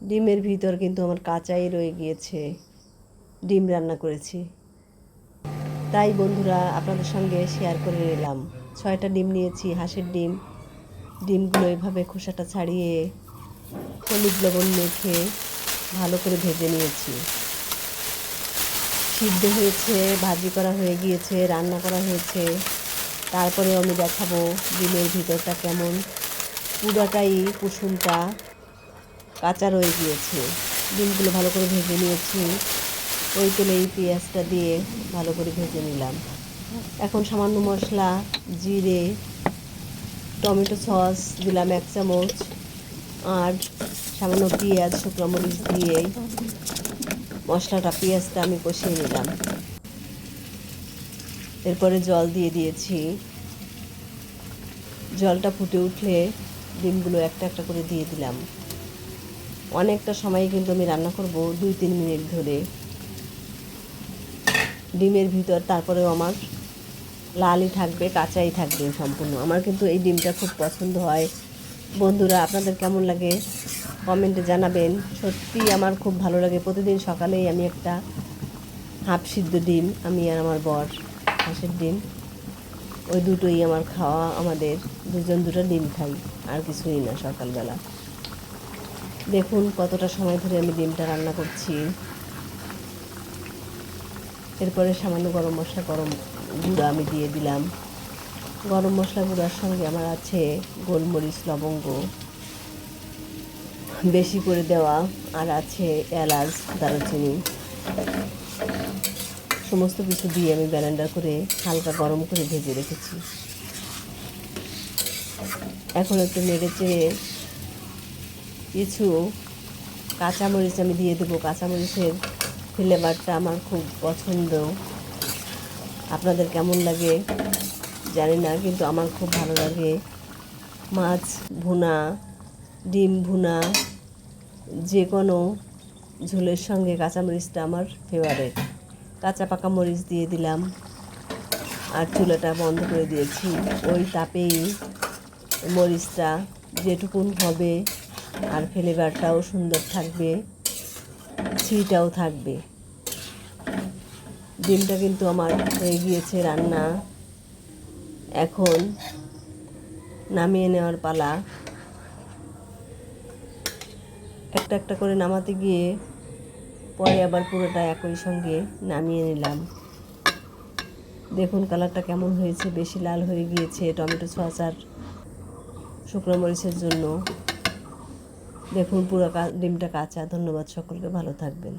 ডিমের ভিতর কিন্তু আমার কাঁচাই রয়ে গিয়েছে, ডিম রান্না করেছি। তাই বন্ধুরা আপনাদের সঙ্গে শেয়ার করে নিলাম। 6টা ডিম নিয়েছি, হাঁসের ডিম। ডিমগুলো এভাবে খোসাটা ছাড়িয়ে হলুদ লবণ মেখে ভালো করে ভেজে নিয়েছি। সিদ্ধ হয়েছে, ভাজি করা হয়ে গিয়েছে, রান্না করা হয়েছে। তারপরে আমি দেখাবো ডিমের ভিতরটা কেমন। পুরাটাই কুসুমটা কাঁচা রয়ে গিয়েছে। ডিমগুলো ভালো করে ভেজে নিয়েছি। ওই তেলেই পেঁয়াজটা দিয়ে ভালো করে ভেজে নিলাম। এখন সামান্য মশলা, জিরে, টমেটো সস দিলাম 1 চামচ, আর সামান্য পেঁয়াজ, শুকনো মরিচ দিয়ে মশলাটা, পেঁয়াজটা আমি কষিয়ে নিলাম। এরপরে জল দিয়ে দিয়েছি। জলটা ফুটে উঠলে ডিমগুলো একটা একটা করে দিয়ে দিলাম। অনেকটা সময় কিন্তু আমি রান্না করব, 2-3 মিনিট ধরে। ডিমের ভিতর তারপরেও আমার লালই থাকবে, কাঁচাই থাকবে সম্পূর্ণ। আমার কিন্তু এই ডিমটা খুব পছন্দ হয়। বন্ধুরা আপনাদের কেমন লাগে কমেন্টে জানাবেন। সত্যি আমার খুব ভালো লাগে। প্রতিদিন সকালেই আমি একটা হাফ সিদ্ধ ডিম, আমি আর আমার বর, হাঁসের ডিম, ওই দুটোই আমার খাওয়া। আমাদের দুজন দুটো ডিম খাই, আর কিছুই না সকালবেলা। দেখুন কতটা সময় ধরে আমি ডিমটা রান্না করছি। এরপরে সামান্য গরম গুঁড়া আমি দিয়ে দিলাম। গরম মশলা গুঁড়ার সঙ্গে আমার আছে গোলমরিচ, লবঙ্গ বেশি করে দেওয়া, আর আছে এলাচ, দারুচিনি। সমস্ত কিছু দিয়ে আমি ব্লেন্ডার করে হালকা গরম করে ভেজে রেখেছি। এখন একটু নেড়ে চেড়ে কিছু কাঁচামরিচ আমি দিয়ে দেবো। কাঁচামরিচের ফ্লেভারটা আমার খুব পছন্দ। আপনাদের কেমন লাগে জানি না, কিন্তু আমার খুব ভালো লাগে। মাছ ভুনা, ডিম ভুনা, যে কোনো ঝোলের সঙ্গে কাঁচামরিচটা আমার ফেভারিট। কাঁচা পাকা মরিচ দিয়ে দিলাম, আর চুলাটা বন্ধ করে দিয়েছি। ওই তাপেই মরিচটা যেটুকুন হবে, আর ফ্লেভারটাও সুন্দর থাকবে, ছিটাও থাকবে। ডিমটা কিন্তু আমার হয়ে গিয়েছে রান্না। এখন নামিয়ে নেওয়ার পালা। একটা একটা করে নামাতে গিয়ে পরে আবার পুরোটা একই সঙ্গে নামিয়ে নিলাম। দেখুন কালারটা কেমন হয়েছে, বেশি লাল হয়ে গিয়েছে টমেটো সস আর শুকনো মরিচের জন্য। দেখুন পুরো ডিমটা কাঁচা। ধন্যবাদ সকলকে, ভালো থাকবেন।